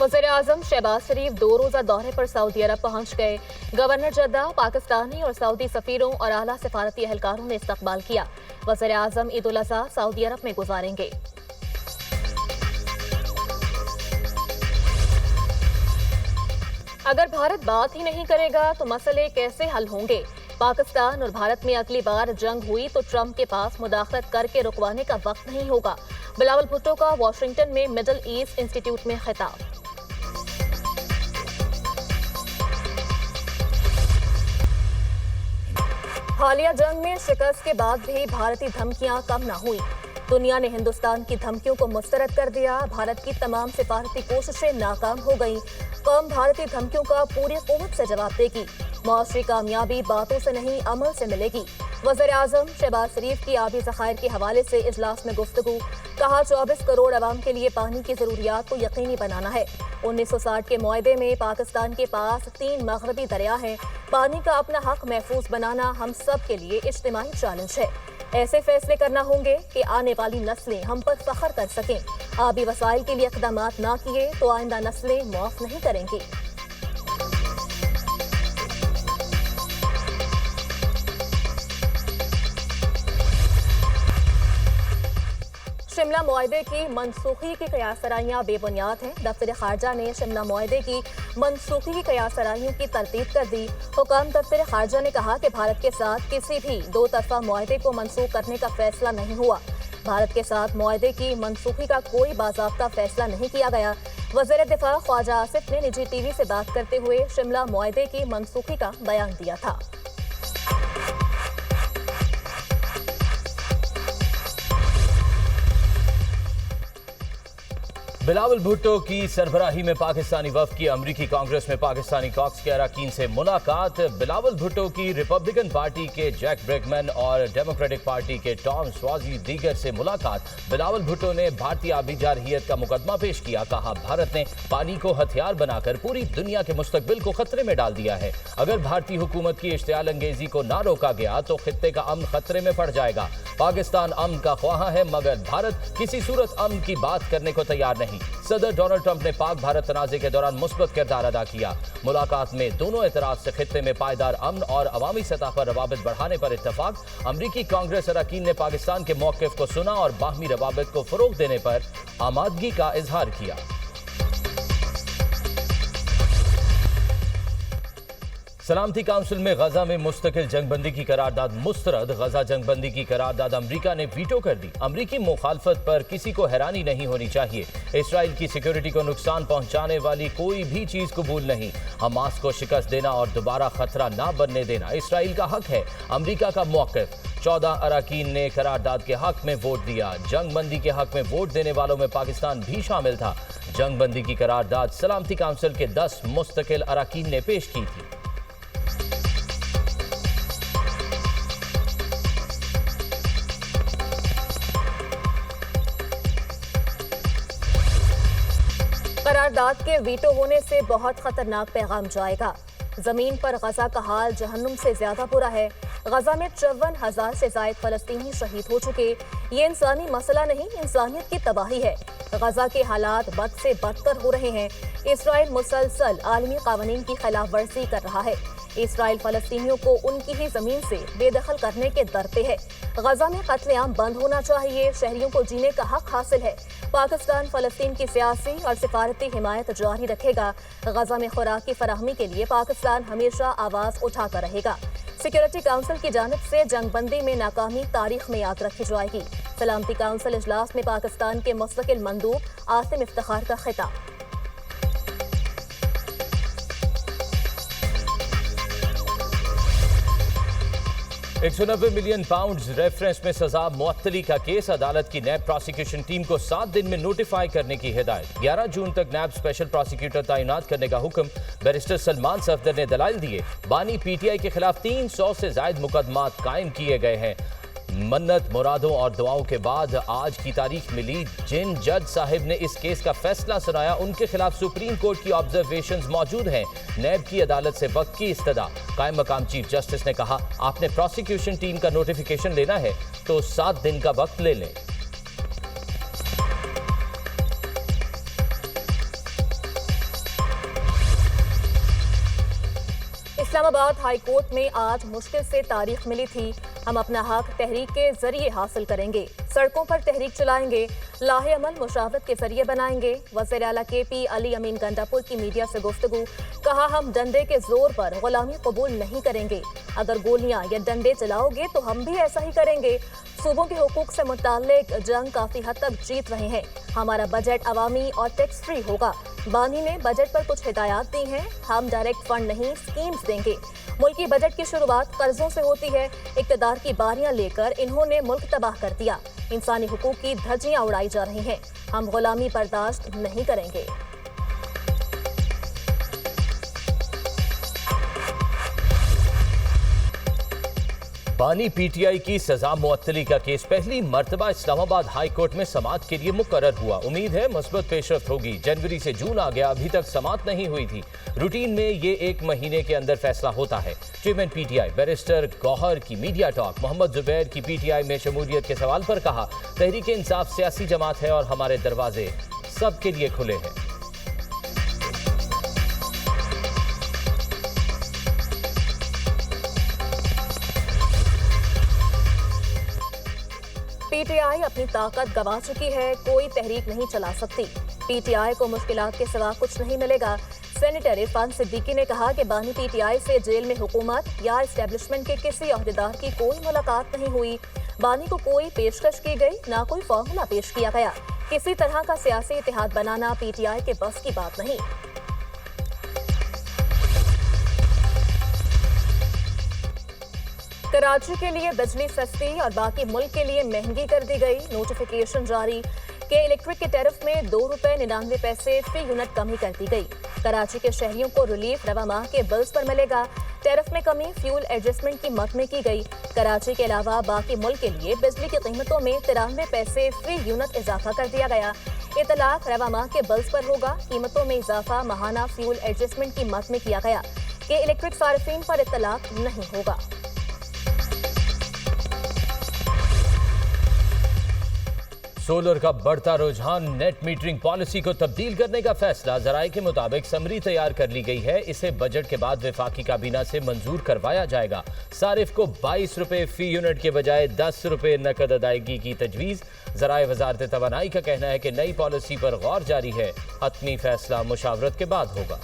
वज़ीर-ए-आज़म शहबाज शरीफ 2 रोज़ा दौरे पर सऊदी अरब पहुंच गए। गवर्नर जद्दा, पाकिस्तानी और सऊदी सफीरों और आला सिफारती एहलकारों ने इस्तकबाल किया। वज़ीर-ए-आज़म ईद उल अज़हा सऊदी अरब में गुजारेंगे। अगर भारत बात ही नहीं करेगा तो मसले कैसे हल होंगे? पाकिस्तान और भारत में अगली बार जंग हुई तो ट्रंप के पास मुदाखलत करके रुकवाने का वक्त नहीं होगा। बिलावल भुट्टो का वाशिंगटन में मिडल ईस्ट इंस्टीट्यूट में खिताब। हालिया जंग में शिकस्त के बाद भी भारतीय धमकियां कम न हुई। दुनिया ने हिंदुस्तान की धमकियों को मुस्तरद कर दिया। भारत की तमाम सिफारती कोशिशें नाकाम हो गईं। कौम भारतीय धमकियों का पूरी कुव्वत से जवाब देगी। मुआशरी कामयाबी बातों से नहीं, अमल से मिलेगी। वज़ीर-ए-आज़म शहबाज शरीफ की आबी ज़खायर के हवाले से इजलास में गुफ्तगू। कहा 24 करोड़ अवाम के लिए पानी की ज़रूरियात को यकीनी बनाना है। 1960 के मुआहदे में पाकिस्तान के पास 3 मगरबी दरिया हैं। पानी का अपना हक महफूज बनाना हम सब के लिए इज्तिमाई चैलेंज है। ऐसे फैसले करना होंगे कि आने वाली नस्लें हम पर फख्र कर सकें। आबी वसाइल के लिए इक़दामात ना किए तो आइंदा नस्लें माफ़ नहीं करेंगी। शिमला मुआहदे की मनसूखी की कयासराइयाँ बेबुनियाद हैं। दफ्तर खारजा ने शिमला मुआहदे की मनसूखी की कयासराइयों की तरतीब कर दी। हुकाम दफ्तर खारजा ने कहा कि भारत के साथ किसी भी 2 तरफा मुआहदे को मनसूख करने का फैसला नहीं हुआ। भारत के साथ मुआहदे की मनसूखी का कोई बाज़ाब्ता फैसला नहीं किया गया। वज़ीर दिफा ख्वाजा आसिफ ने निजी टीवी से बात करते हुए शिमला मुआहदे की मनसूखी का बयान दिया था। बिलावल भुट्टो की सरबराही में पाकिस्तानी वफ़द की अमरीकी कांग्रेस में पाकिस्तानी कॉक्स के अरकान से मुलाकात। बिलावल भुट्टो की रिपब्लिकन पार्टी के जैक ब्रेगमैन और डेमोक्रेटिक पार्टी के टॉम स्वाजी दीगर से मुलाकात। बिलावल भुट्टो ने भारतीय आबी जारहियत का मुकदमा पेश किया। कहा भारत ने पानी को हथियार बनाकर पूरी दुनिया के मुस्तकबिल को खतरे में डाल दिया है। अगर भारतीय हुकूमत की इश्तियाल अंगेजी को ना रोका गया तो खित्ते का अमन खतरे में पड़ जाएगा। पाकिस्तान अमन का ख्वाह है मगर भारत किसी सूरत अमन की बात करने को तैयार नहीं। सदर डोनाल्ड ट्रंप ने पाक भारत तनाज़े के दौरान मुस्बत किरदार अदा किया। मुलाकात में दोनों एतराज से खित्ते में पायदार अमन और अवामी सतह पर रवाबित बढ़ाने पर इत्तफाक। अमरीकी कांग्रेस अरकान ने पाकिस्तान के मौक़िफ़ को सुना और बाहमी रवाबित को फ़रोग़ देने पर आमादगी का इजहार किया। सलामती काउंसिल में गजा में मुस्तकिल जंगबंदी की करारदाद मुस्तरद। गजा जंगबंदी की करारदाद अमरीका ने वीटो कर दी। अमरीकी मुखालफत पर किसी को हैरानी नहीं होनी चाहिए। इसराइल की सिक्योरिटी को नुकसान पहुंचाने वाली कोई भी चीज कबूल नहीं। हमास को शिकस्त देना और दोबारा खतरा ना बनने देना इसराइल का हक है। अमरीका का मौक़िफ़। 14 अरकान ने करारदाद के हक में वोट दिया। जंगबंदी के हक में वोट देने वालों में पाकिस्तान भी शामिल था। जंगबंदी की करारदाद सलामती काउंसिल के 10 मुस्तकिल अरकान ने पेश की थी। 'करारदाद के वीटो होने से बहुत खतरनाक पैगाम जाएगा। जमीन पर गजा का हाल जहन्नुम से ज्यादा बुरा है। गजा में 54,000 से ज्यादा फलस्तीनी शहीद हो चुके। ये इंसानी मसला नहीं, इंसानियत की तबाही है। गजा के हालात बद से बदतर हो रहे हैं। इसराइल मुसलसल आलमी कानून की खिलाफ वर्जी कर रहा है। इसराइल फलस्तीनियों को उनकी ही जमीन से बेदखल करने के दर पे है। गजा में कत्लेआम बंद होना चाहिए। शहरियों को जीने का हक हासिल है। पाकिस्तान फलस्तीन की सियासी और सिफारती हिमायत जारी रखेगा। गजा में खुराक की फराहमी के लिए पाकिस्तान हमेशा आवाज उठाता रहेगा। सिक्योरिटी काउंसिल की जानिब से जंगबंदी में नाकामी तारीख में याद रखी जाएगी। सलामती काउंसिल इजलास में पाकिस्तान के मुस्तकिल मंदूब आसिम इफ्तिखार का खिताब। 190 मिलियन पाउंड रेफरेंस में सजा मुअत्तली का केस। अदालत की नैब प्रोसिक्यूशन टीम को 7 दिन में नोटिफाई करने की हिदायत। 11 जून तक नैब स्पेशल प्रोसिक्यूटर तैनात करने का हुक्म। बैरिस्टर सलमान सफदर ने दलाइल दिए। बानी पीटीआई के खिलाफ 300 से ज्यादा मुकदमात कायम किए गए हैं। मन्नत, मुरादों और दुआओं के बाद आज की तारीख मिली। जिन जज साहिब ने इस केस का फैसला सुनाया उनके खिलाफ सुप्रीम कोर्ट की ऑब्जर्वेशंस मौजूद हैं। नैब की अदालत से वक्त की इस्तदा। कायम मकाम चीफ जस्टिस ने कहा, आपने प्रोसिक्यूशन टीम का नोटिफिकेशन लेना है तो 7 दिन का वक्त ले लें। इस्लामाबाद हाई कोर्ट में आज मुश्किल से तारीख मिली थी। हम अपना हक तहरीक के जरिए हासिल करेंगे, सड़कों पर तहरीक चलाएंगे, लाहे अमल मुशावरत के जरिए बनाएंगे। वज़ीर आला KP अली अमीन गंडापुर की मीडिया से गुफ्तगू, कहा हम डंडे के जोर पर गुलामी कबूल नहीं करेंगे। अगर गोलियां या डंडे चलाओगे तो हम भी ऐसा ही करेंगे। सूबों के हुकूक से मुताल्लिक जंग काफी हद तक जीत रहे हैं। हमारा बजट अवामी और टैक्स फ्री होगा। बानी ने बजट पर कुछ हिदायत दी हैं। हम डायरेक्ट फंड नहीं, स्कीम्स देंगे। मुल्की बजट की शुरुआत कर्जों से होती है। इक़्तिदार की बारियां लेकर इन्होंने मुल्क तबाह कर दिया। इंसानी हुकूक की धज्जियां उड़ाई जा रही हैं। हम गुलामी बर्दाश्त नहीं करेंगे। बानी PTI की सजा मुअत्तली का केस पहली मर्तबा इस्लामाबाद हाई कोर्ट में समाअत के लिए मुकर्रर हुआ। उम्मीद है मुस्बत पेशरफ्त होगी। जनवरी से जून आ गया, अभी तक समाअत नहीं हुई थी। रूटीन में ये 1 महीने के अंदर फैसला होता है। चेयरमैन PTI बैरिस्टर गौहर की मीडिया टॉक। मोहम्मद जुबैर की PTI में शमूलियत के सवाल पर कहा, तहरीक इंसाफ सियासी जमात है और हमारे दरवाजे सबके लिए खुले हैं। PTI अपनी ताकत गंवा चुकी है, कोई तहरीक नहीं चला सकती। PTI को मुश्किलात के सिवा कुछ नहीं मिलेगा। सेनेटर इरफान सिद्दीकी ने कहा कि बानी PTI से जेल में हुकूमत या एस्टेब्लिशमेंट के किसी अहदेदार की कोई मुलाकात नहीं हुई। बानी को कोई पेशकश की गई, ना कोई फॉर्मूला पेश किया गया। किसी तरह का सियासी इत्तेहाद बनाना PTI के बस की बात नहीं। कराची के लिए बिजली सस्ती और बाकी मुल्क के लिए महंगी कर दी गई। नोटिफिकेशन जारी के इलेक्ट्रिक के टैरिफ में ₹2.99 फी यूनिट कमी कर दी गई। कराची के शहरियों को रिलीफ रवा माह के बिल्स पर मिलेगा। टैरिफ में कमी फ्यूल एडजस्टमेंट की मद में की गई। कराची के अलावा बाकी मुल्क के लिए बिजली की कीमतों में ₹93 फी यूनिट इजाफा कर दिया गया। इतलाक रवा माह के बिल्स पर होगा। कीमतों में इजाफा माहाना फ्यूल एडजस्टमेंट की मद में किया गया कि इलेक्ट्रिक सार्फिन पर इतलाक नहीं होगा। सोलर का बढ़ता रुझान, नेट मीटरिंग पॉलिसी को तब्दील करने का फैसला। जराये के मुताबिक समरी तैयार कर ली गई है। इसे बजट के बाद वफाकी काबीना से मंजूर करवाया जाएगा। सारिफ को ₹22 फी यूनिट के बजाय ₹10 नकद अदायगी की तजवीज़। जराये वजारत तवानाई का कहना है कि नई पॉलिसी पर गौर जारी है। हतमी फैसला मुशावरत के बाद होगा।